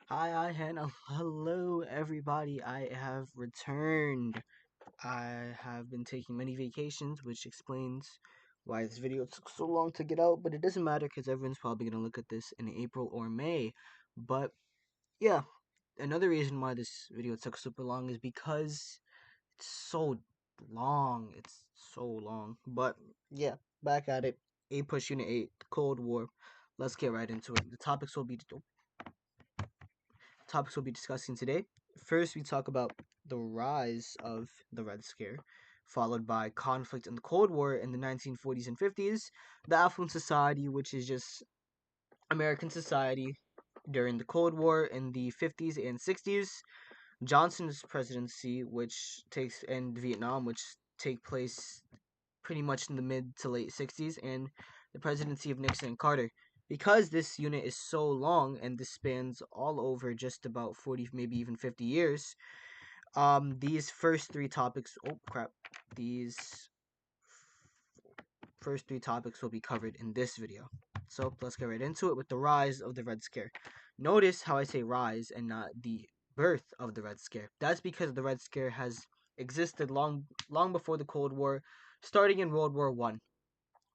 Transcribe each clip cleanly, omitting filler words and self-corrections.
Hi, Hannah. Hello, everybody. I have returned. I have been taking many vacations, which explains why this video took so long to get out, but it doesn't matter because everyone's probably going to look at this in April or May. But yeah, another reason why this video took super long is because it's so long. It's so long. But yeah, back at it. APUSH Unit 8, Cold War. Let's get right into it. The topics we'll be discussing today. First, we talk about the rise of the Red Scare, followed by conflict in the Cold War in the 1940s and 50s, the affluent society, which is just American society during the Cold War in the 50s and 60s, Johnson's presidency, which takes and Vietnam, which take place pretty much in the mid to late 60s, and the presidency of Nixon and Carter. Because this unit is so long and this spans all over just about 40, maybe even 50 years, these first three topics, oh crap, these first three topics will be covered in this video. So let's get right into it with the rise of the Red Scare. Notice how I say rise and not the birth of the Red Scare. That's because the Red Scare has existed long before the Cold War, starting in World War One,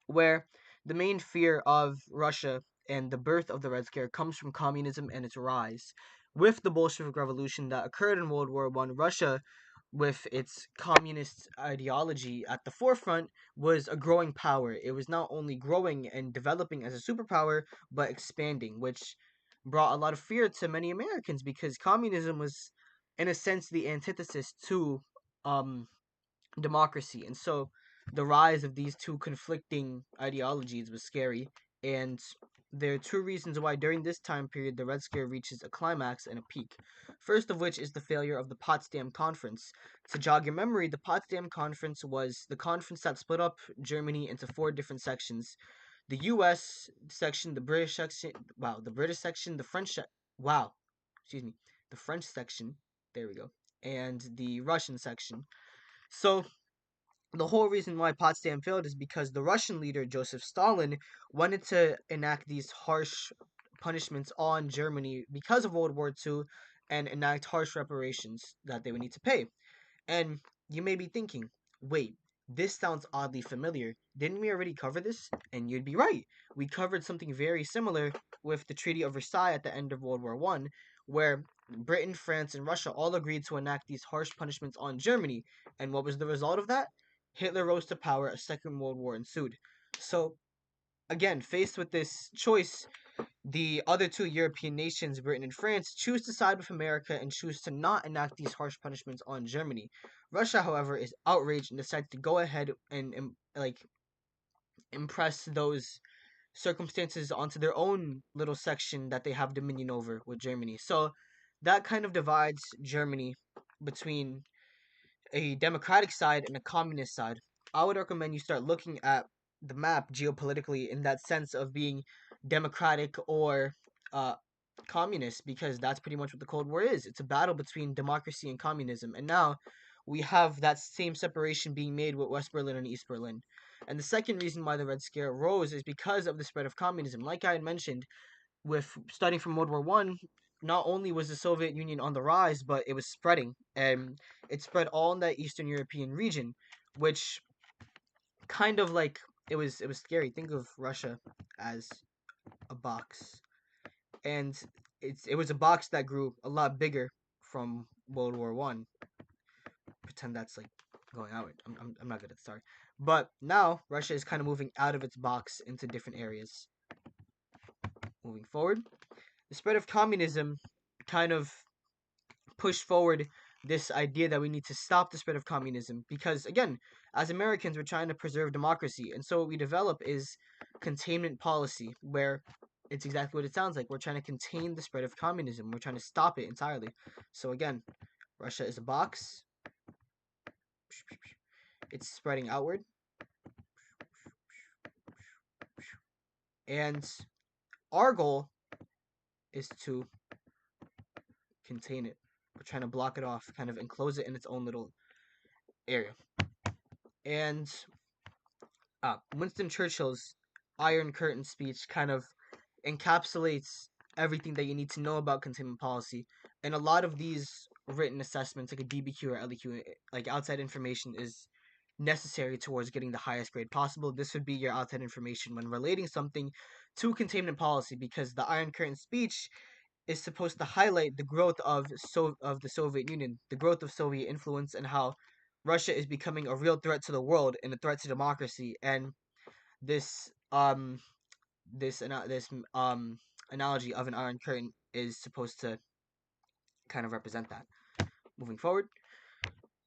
where the main fear of Russia and the birth of the Red Scare comes from communism and its rise. With the Bolshevik Revolution that occurred in World War One, Russia, with its communist ideology at the forefront, was a growing power. It was not only growing and developing as a superpower, but expanding, which brought a lot of fear to many Americans because communism was, in a sense, the antithesis to um, democracy. And so the rise of these two conflicting ideologies was scary. And there are two reasons why during this time period the Red Scare reaches a climax and a peak. First of which is the failure of the Potsdam Conference. To jog your memory, the Potsdam Conference was the conference that split up Germany into four different sections. The US section, the British section, the French wow, excuse me, the French section, there we go, and the Russian section. So the whole reason why Potsdam failed is because the Russian leader Joseph Stalin wanted to enact these harsh punishments on Germany because of World War II and enact harsh reparations that they would need to pay. And you may be thinking, wait, this sounds oddly familiar. Didn't we already cover this? And you'd be right. We covered something very similar with the Treaty of Versailles at the end of World War One, where Britain, France, and Russia all agreed to enact these harsh punishments on Germany. And what was the result of that? Hitler rose to power, a second world war ensued. So, again, faced with this choice, the other two European nations, Britain and France, choose to side with America and choose to not enact these harsh punishments on Germany. Russia, however, is outraged and decides to go ahead and like impress those circumstances onto their own little section that they have dominion over with Germany. So that kind of divides Germany between a democratic side and a communist side. I would recommend you start looking at the map geopolitically in that sense of being democratic or uh, communist, because that's pretty much what the Cold War is. It's a battle between democracy and communism. And now we have that same separation being made with West Berlin and East Berlin. And the second reason why the Red Scare rose is because of the spread of communism. Like I had mentioned, with starting from World War One, not only was the Soviet Union on the rise, but it was spreading, and it spread all in that Eastern European region, which kind of like it was scary. Think of Russia as a box, and it was a box that grew a lot bigger from World War One. Pretend that's like going out. I'm not good at the start, but now Russia is kind of moving out of its box into different areas. Moving forward, the spread of communism kind of push forward this idea that we need to stop the spread of communism because, again, as Americans, we're trying to preserve democracy, and so what we develop is containment policy, where it's exactly what it sounds like. We're trying to contain the spread of communism. We're trying to stop it entirely. So again, Russia is a box. It's spreading outward, and our goal is to contain it. We're trying to block it off, kind of enclose it in its own little area. And Winston Churchill's Iron Curtain speech kind of encapsulates everything that you need to know about containment policy. And a lot of these written assessments, like a DBQ or LEQ, like outside information, is necessary towards getting the highest grade possible. This would be your outside information when relating something to containment policy, because the Iron Curtain speech is supposed to highlight the growth of the Soviet Union, the growth of Soviet influence, and how Russia is becoming a real threat to the world and a threat to democracy. And this this analogy of an Iron Curtain is supposed to kind of represent that. Moving forward,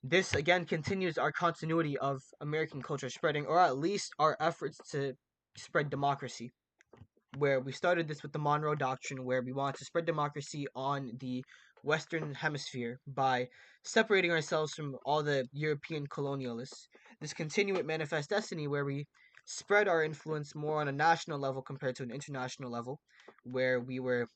this again continues our continuity of American culture spreading, or at least our efforts to spread democracy, where we started this with the Monroe Doctrine, where we want to spread democracy on the Western Hemisphere by separating ourselves from all the European colonialists. This continued with Manifest Destiny, where we spread our influence more on a national level compared to an international level, where we were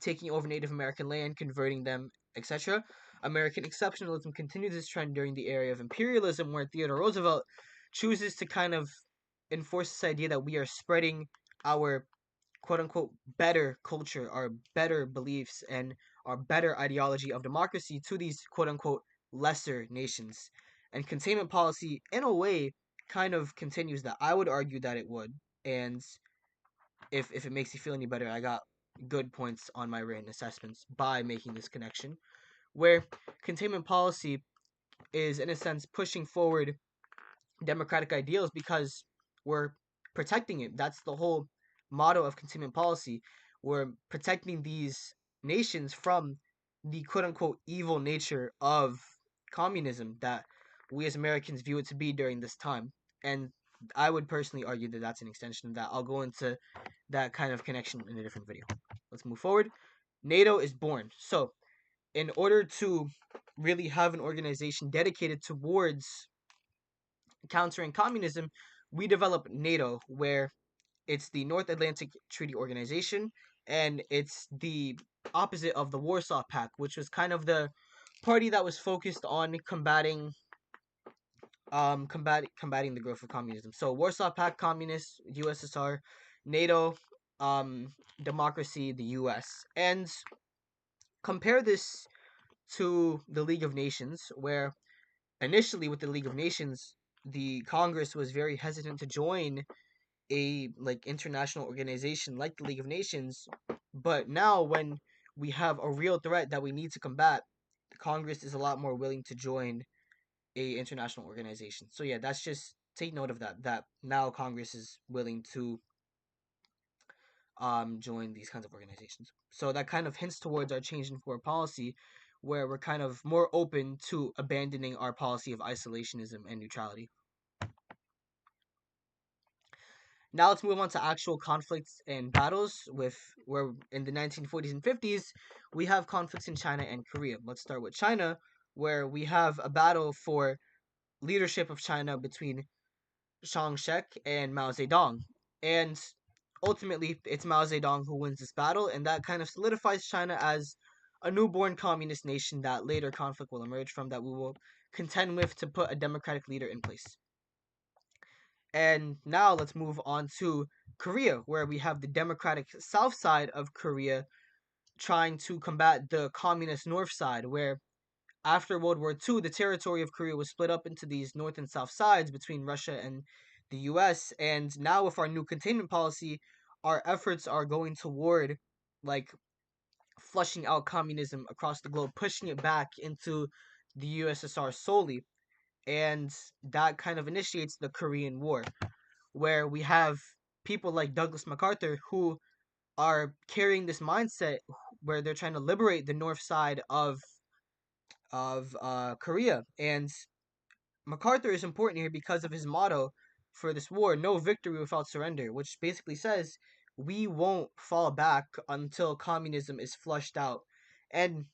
taking over Native American land, converting them, etc. American exceptionalism continues this trend during the era of imperialism, where Theodore Roosevelt chooses to kind of enforce this idea that we are spreading our quote unquote better culture, our better beliefs, and our better ideology of democracy to these quote unquote lesser nations. And containment policy, in a way, kind of continues that. I would argue that it would. And if it makes you feel any better, I got good points on my written assessments by making this connection, where containment policy is, in a sense, pushing forward democratic ideals because we're protecting it. That's the whole motto of containment policy. We're protecting these nations from the quote unquote evil nature of communism that we as Americans view it to be during this time. And I would personally argue that that's an extension of that. I'll go into that kind of connection in a different video. Let's move forward. NATO is born. So, in order to really have an organization dedicated towards countering communism, we developed NATO, where it's the North Atlantic Treaty Organization, and it's the opposite of the Warsaw Pact, which was kind of the party that was focused on combating the growth of communism. So Warsaw Pact, communists, USSR, NATO, democracy, the US. And compare this to the League of Nations, where initially with the League of Nations, the Congress was very hesitant to join a like international organization like the League of Nations, but now when we have a real threat that we need to combat, the Congress is a lot more willing to join a international organization. So yeah, that's just take note of that now Congress is willing to join these kinds of organizations. So that kind of hints towards our change in foreign policy, where we're kind of more open to abandoning our policy of isolationism and neutrality. Now let's move on to actual conflicts and battles with where in the 1940s and 50s we have conflicts in China and Korea. Let's start with China, where we have a battle for leadership of China between Chiang Shek and Mao Zedong. And ultimately it's Mao Zedong who wins this battle, and that kind of solidifies China as a newborn communist nation that later conflict will emerge from, that we will contend with to put a democratic leader in place. And now let's move on to Korea, where we have the democratic south side of Korea trying to combat the communist north side, where after World War II, the territory of Korea was split up into these north and south sides between Russia and the US. And now with our new containment policy, our efforts are going toward like flushing out communism across the globe, pushing it back into the USSR solely. And that kind of initiates the Korean War, where we have people like Douglas MacArthur who are carrying this mindset where they're trying to liberate the north side of Korea. And MacArthur is important here because of his motto for this war: "No victory without surrender," which basically says we won't fall back until communism is flushed out. And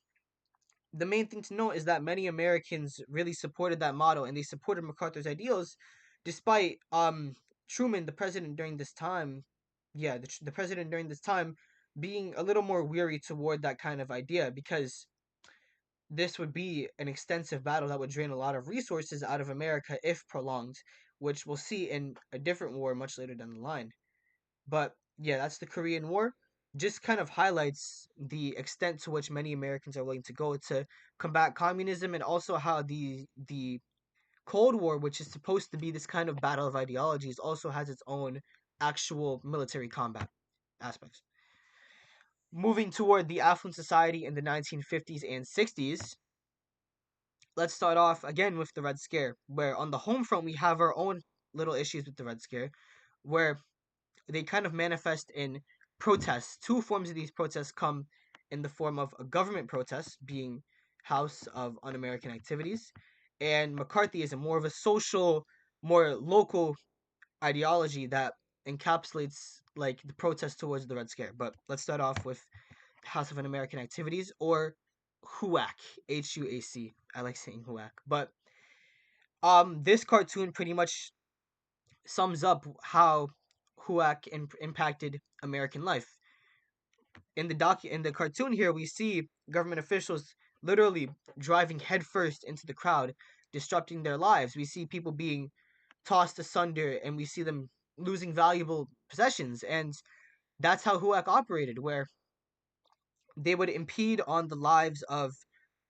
the main thing to note is that many Americans really supported that motto, and they supported MacArthur's ideals, despite Truman, the president during this time, the president during this time being a little more weary toward that kind of idea, because this would be an extensive battle that would drain a lot of resources out of America if prolonged, which we'll see in a different war much later down the line. But yeah, that's the Korean War. just kind of highlights the extent to which many Americans are willing to go to combat communism, and also how the Cold War, which is supposed to be this kind of battle of ideologies, also has its own actual military combat aspects. Moving toward the affluent society in the 1950s and 60s, let's start off again with the Red Scare, where on the home front we have our own little issues with the Red Scare, where they kind of manifest in protests. Two forms of these protests come in the form of a government protest, being House of Un-American Activities, and McCarthyism, more of a social, more local ideology that encapsulates like the protest towards the Red Scare. But let's start off with House of Un-American Activities, or HUAC, HUAC. I like saying HUAC, but this cartoon pretty much sums up how HUAC impacted American life. In the cartoon here, we see government officials literally driving headfirst into the crowd, disrupting their lives. We see people being tossed asunder, and we see them losing valuable possessions. And that's how HUAC operated, where they would impede on the lives of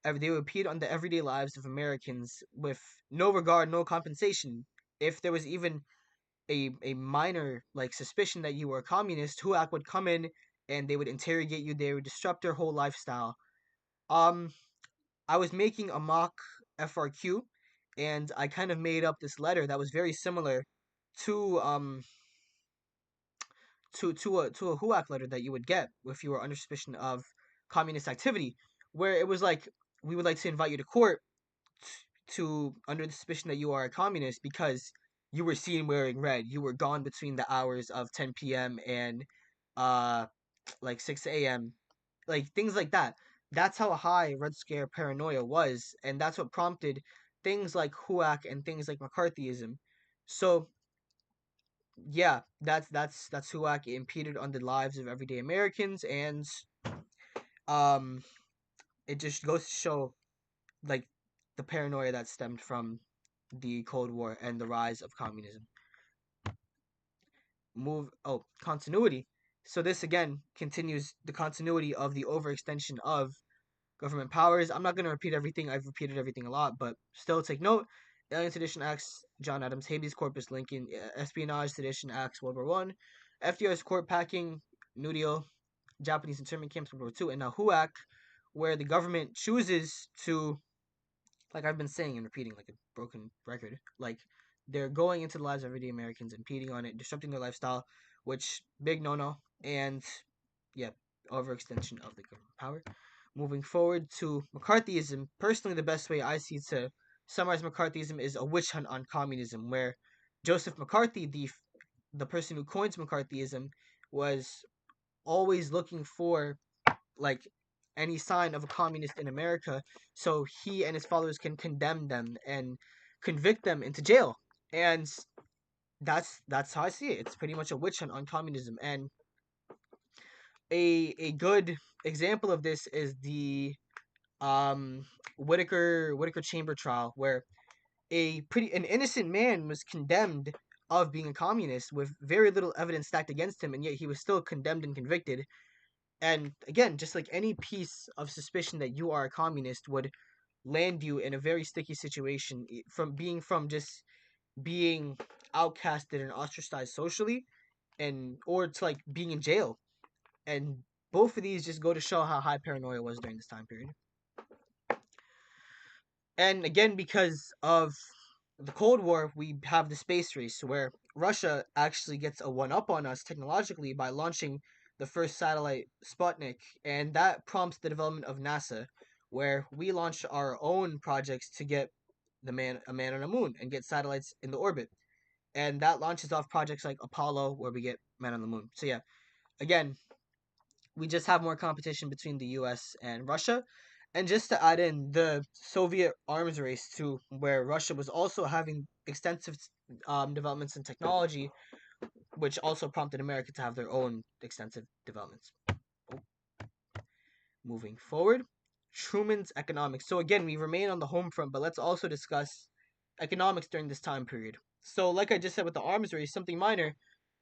they would impede on the everyday lives of Americans with no regard, no compensation. If there was even a minor like suspicion that you were a communist, HUAC would come in and they would interrogate you. They would disrupt your whole lifestyle. Um, I was making a mock FRQ, and I kind of made up this letter that was very similar to to a HUAC letter that you would get if you were under suspicion of communist activity, where it was like, we would like to invite you to court to under the suspicion that you are a communist because you were seen wearing red. You were gone between the hours of 10 p.m. and uh like 6 a.m. Like things like that. That's how high Red Scare paranoia was, and that's what prompted things like HUAC and things like McCarthyism. So yeah, that's HUAC. It impeded on the lives of everyday Americans, and um, it just goes to show like the paranoia that stemmed from the Cold War and the rise of communism. Continuity. So this again continues the continuity of the overextension of government powers. I'm not going to repeat everything. I've repeated everything a lot, but still take note. Alien Sedition Acts, John Adams, Habeas Corpus, Lincoln, Espionage Sedition Acts, World War One, FDR's court packing, New Deal, Japanese internment camps, World War Two, and now HUAC, where the government chooses to, like I've been saying and repeating like a broken record, like they're going into the lives of everyday Americans, impeding on it, disrupting their lifestyle, which big no no, and yeah, overextension of the government power. Moving forward to McCarthyism, personally, the best way I see to summarize McCarthyism is a witch hunt on communism, where Joseph McCarthy, the person who coins McCarthyism, was always looking for like any sign of a communist in America, so he and his followers can condemn them and convict them into jail. And that's how I see it. It's pretty much a witch hunt on communism. And a good example of this is the um Whitaker chamber trial, where an innocent man was condemned of being a communist with very little evidence stacked against him, and yet he was still condemned and convicted. And again, just like any piece of suspicion that you are a communist would land you in a very sticky situation, from just being outcasted and ostracized socially, and or to like being in jail. And both of these just go to show how high paranoia was during this time period. And again, because of the Cold War, we have the space race where Russia actually gets a one up on us technologically by launching the first satellite Sputnik, and that prompts the development of NASA, where we launch our own projects to get a man on the moon and get satellites in the orbit. And that launches off projects like Apollo, where we get man on the moon. So yeah, again, we just have more competition between the US and Russia. And just to add in the Soviet arms race too, where Russia was also having extensive developments in technology, which also prompted America to have their own extensive developments. Moving forward, Truman's economics. So again, we remain on the home front, but let's also discuss economics during this time period. So like I just said with the arms race, something minor,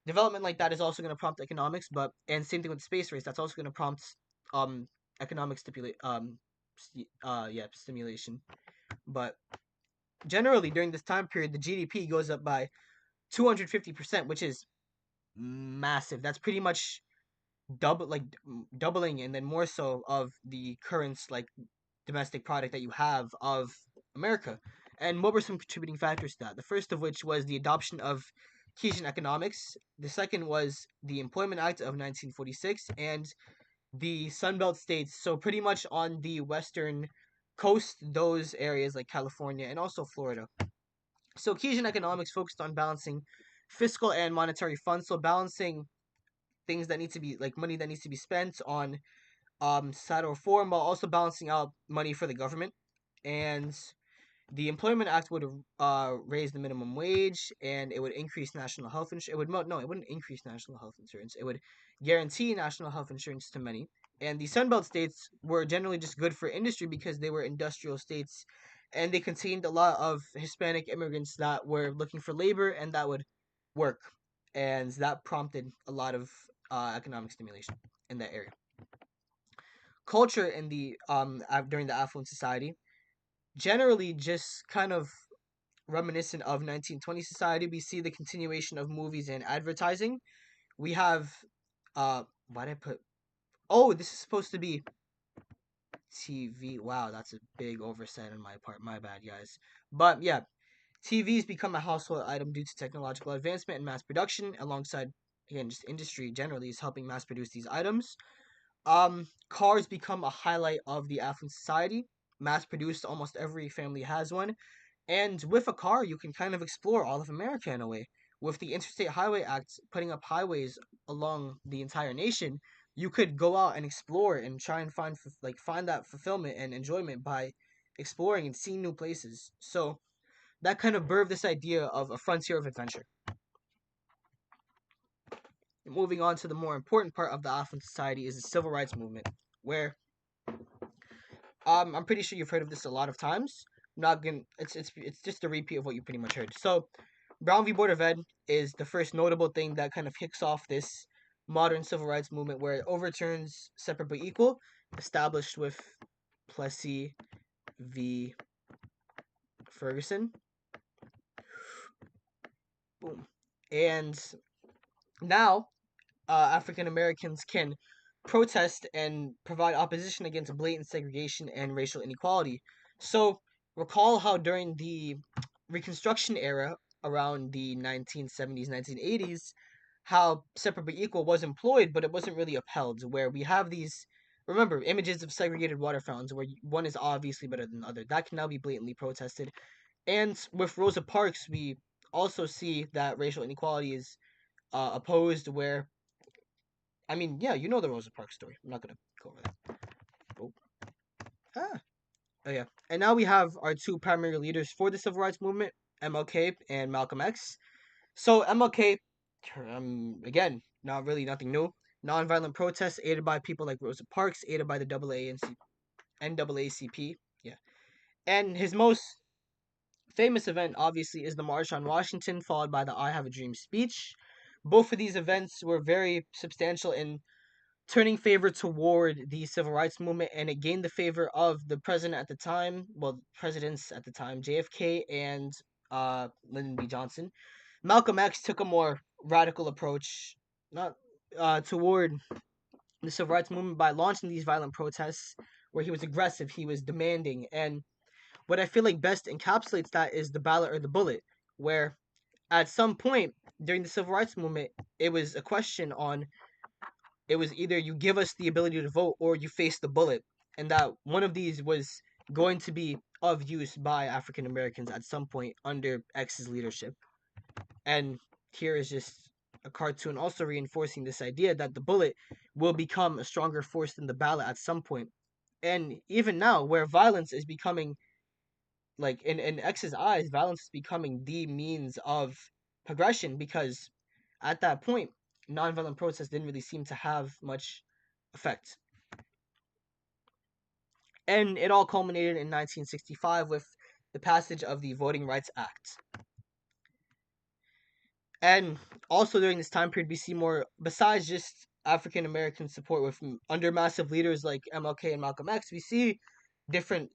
development like that is also going to prompt economics, but and same thing with the space race. That's also going to prompt um economic stimulation. But generally during this time period, the GDP goes up by 250%, which is massive. That's pretty much doubling and then more so of the current like domestic product that you have of America. And what were some contributing factors to that? The first of which was the adoption of Keynesian economics. The second was the Employment Act of 1946 and the Sunbelt states. So pretty much on the western coast, those areas like California and also Florida. So Keynesian economics focused on balancing fiscal and monetary funds. So balancing things that need to be like money that needs to be spent on societal reform while also balancing out money for the government. And the Employment Act would raise the minimum wage, and it would increase national health insurance. It would no, it wouldn't increase national health insurance. It would guarantee national health insurance to many. And the Sunbelt states were generally just good for industry because they were industrial states, and they contained a lot of Hispanic immigrants that were looking for labor and that would work, and that prompted a lot of economic stimulation in that area. Culture in the during the affluent society generally just kind of reminiscent of 1920 society. We see the continuation of movies and advertising. We have why did I put oh, this is supposed to be TV. Wow, that's a big oversight on my part. My bad, guys. But yeah, TVs become a household item due to technological advancement and mass production, alongside again just industry generally is helping mass produce these items. Cars become a highlight of the affluent society. Mass produced, almost every family has one. And with a car, you can kind of explore all of America in a way. With the Interstate Highway Act putting up highways along the entire nation, you could go out and explore and try and find that fulfillment and enjoyment by exploring and seeing new places. So that kind of birthed this idea of a frontier of adventure. Moving on to the more important part of the affluent society is the civil rights movement, where I'm pretty sure you've heard of this a lot of times. I'm not gonna. It's just a repeat of what you pretty much heard. So, Brown v. Board of Ed is the first notable thing that kind of kicks off this modern civil rights movement, where it overturns separate but equal, established with Plessy v. Ferguson. Boom. And now African Americans can protest and provide opposition against blatant segregation and racial inequality. So, recall how during the Reconstruction era, around the 1970s, 1980s, how separate but equal was employed, but it wasn't really upheld. Where we have these, remember, images of segregated water fountains where one is obviously better than the other. That can now be blatantly protested. And with Rosa Parks, we also see that racial inequality is opposed, where I mean, yeah, you know the Rosa Parks story. I'm not gonna go over that. Oh, ah, oh yeah. And now we have our two primary leaders for the civil rights movement, MLK and Malcolm X. So MLK, again, not really nothing new. Nonviolent protests aided by people like Rosa Parks, aided by the NAACP. Yeah, and his most famous event, obviously, is the March on Washington, followed by the "I Have a Dream" speech. Both of these events were very substantial in turning favor toward the civil rights movement, and it gained the favor of the president at the time, well, presidents at the time, JFK and Lyndon B. Johnson. Malcolm X took a more radical approach, not toward the civil rights movement by launching these violent protests, where he was aggressive, he was demanding, and what I feel like best encapsulates that is the ballot or the bullet, where at some point during the civil rights movement, it was a question on it was either you give us the ability to vote or you face the bullet, and that one of these was going to be of use by African Americans at some point under X's leadership. And here is just a cartoon also reinforcing this idea that the bullet will become a stronger force than the ballot at some point. And even now, where violence is becoming, like in X's eyes, violence is becoming the means of progression because at that point, nonviolent protests didn't really seem to have much effect. And it all culminated in 1965 with the passage of the Voting Rights Act. And also during this time period, we see more, besides just African American support with under massive leaders like MLK and Malcolm X, we see different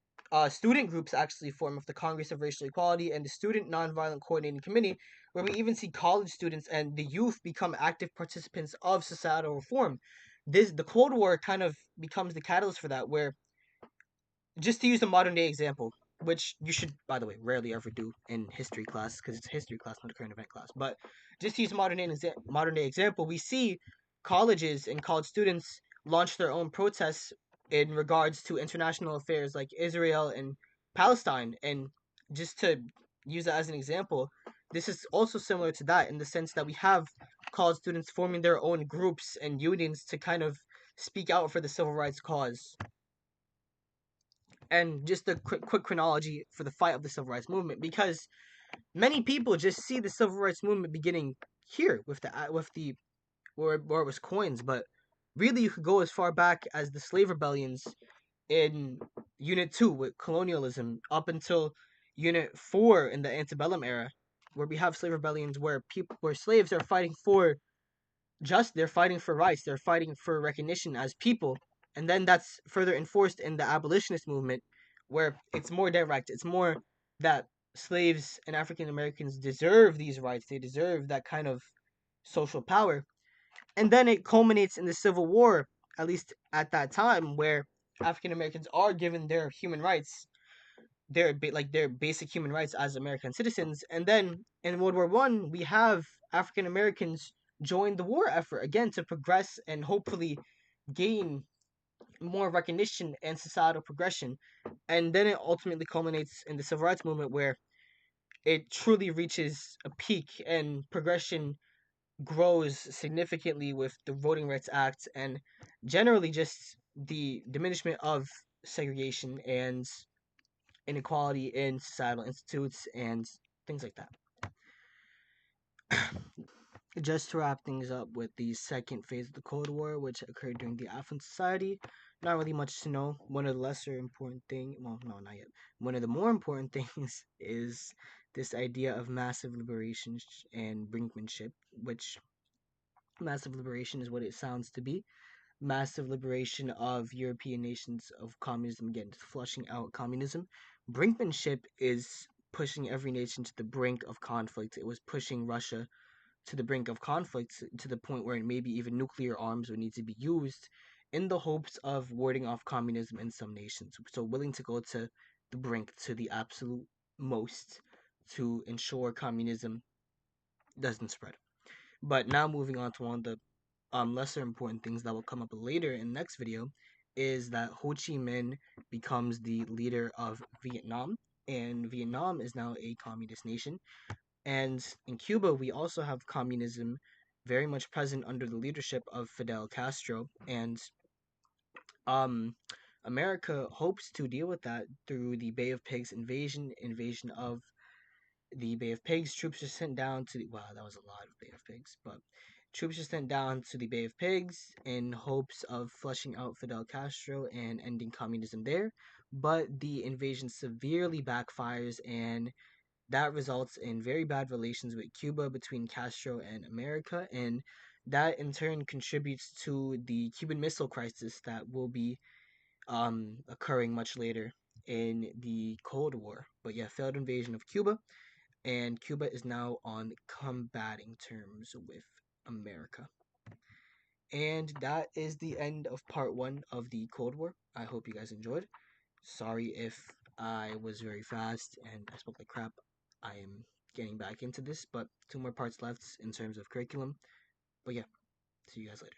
student groups actually form of the Congress of Racial Equality and the Student Nonviolent Coordinating Committee, where we even see college students and the youth become active participants of societal reform. The Cold War kind of becomes the catalyst for that, where just to use a modern day example, which you should, by the way, rarely ever do in history class because it's a history class, not a current event class. But just to use a modern day example, we see colleges and college students launch their own protests in regards to international affairs like Israel and Palestine. And just to use that as an example, this is also similar to that in the sense that we have college students forming their own groups and unions to kind of speak out for the civil rights cause. And just a quick chronology for the fight of the civil rights movement, because many people just see the civil rights movement beginning here with the where it was coins, but really you could go as far back as the slave rebellions in Unit 2 with colonialism up until Unit 4 in the antebellum era, where we have slave rebellions where slaves are fighting for they're fighting for rights, they're fighting for recognition as people. And then that's further enforced in the abolitionist movement, where it's more direct. It's more that slaves and African Americans deserve these rights, they deserve that kind of social power. And then it culminates in the Civil War, at least at that time, where African Americans are given their human rights, their basic human rights as American citizens. And then in World War I, we have African Americans join the war effort again to progress and hopefully gain more recognition and societal progression. And then it ultimately culminates in the civil rights movement, where it truly reaches a peak and progression grows significantly with the Voting Rights Act and generally just the diminishment of segregation and inequality in societal institutes and things like that. Just to wrap things up with the second phase of the Cold War, which occurred during the Affluent Society, not really much to know. One of the lesser important things, well, no, not yet. One of the more important things is this idea of massive liberation and brinkmanship, which massive liberation is what it sounds to be. Massive liberation of European nations of communism, again, flushing out communism. Brinkmanship is pushing every nation to the brink of conflict. It was pushing Russia to the brink of conflict to the point where maybe even nuclear arms would need to be used in the hopes of warding off communism in some nations. So willing to go to the brink, to the absolute most, to ensure communism doesn't spread. But now moving on to one of the lesser important things that will come up later in the next video is that Ho Chi Minh becomes the leader of Vietnam, and Vietnam is now a communist nation. And in Cuba, we also have communism very much present under the leadership of Fidel Castro. And um, America hopes to deal with that through the Bay of Pigs invasion of the Bay of Pigs. Troops are sent down to wow, that was a lot of Bay of Pigs, but troops are sent down to the Bay of Pigs in hopes of flushing out Fidel Castro and ending communism there. But the invasion severely backfires, and that results in very bad relations with Cuba between Castro and America, and that in turn contributes to the Cuban Missile Crisis that will be occurring much later in the Cold War. But yeah, failed invasion of Cuba, and Cuba is now on combating terms with America. And that is the end of part one of the Cold War. I hope you guys enjoyed. Sorry if I was very fast and I spoke like crap. I am getting back into this, but two more parts left in terms of curriculum. But yeah, see you guys later.